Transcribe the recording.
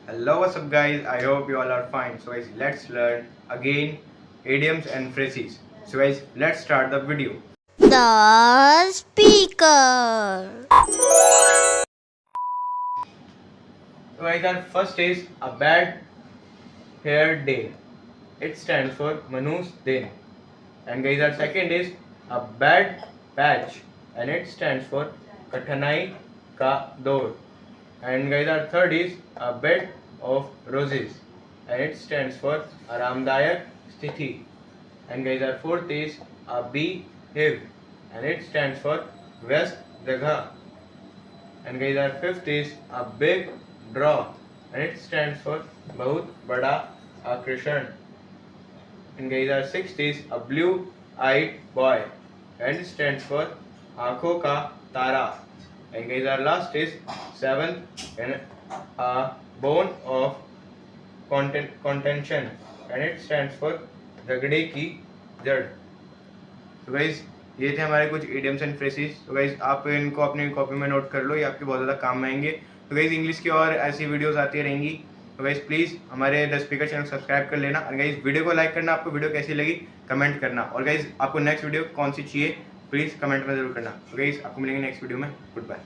Hello, what's up guys? I hope you all are fine. So guys, let's learn again idioms and phrases. So guys, let's start the video. The speaker. So guys, our first is a bad hair day. It stands for Manu's Din. And guys, our second is a bad patch, and it stands for Kathanai Ka Dor. And guys, our third is a bed of roses, and it stands for Aramdayak Stithi. And guys, our fourth is a beehive, and it stands for West Jagha. And guys, our fifth is a big draw, and it stands for Bahut Bada Akrishan. And guys, our sixth is a blue-eyed boy, and it stands for Aankhon Ka Tara. And guys, our last is seventh, and a bone of contention, and it stands for झगड़े की जड़. तो guys ये थे हमारे कुछ idioms and phrases. तो guys आप इनको अपनी कॉपी में नोट कर लो, ये आपके बहुत ज़्यादा काम में आएंगे. तो गाइज इंग्लिश की और ऐसी वीडियोस आती रहेंगी. तो गाइज प्लीज़ हमारे द स्पीकर चैनल सब्सक्राइब कर लेना. और गाइज वीडियो को लाइक करना, आपको वीडियो कैसी लगी कमेंट करना. और गाइज आपको नेक्स्ट वीडियो कौन सी चाहिए प्लीज़ कमेंट में जरूर करना. तो गाइज आपको मिलेंगे नेक्स्ट वीडियो में. Good bye.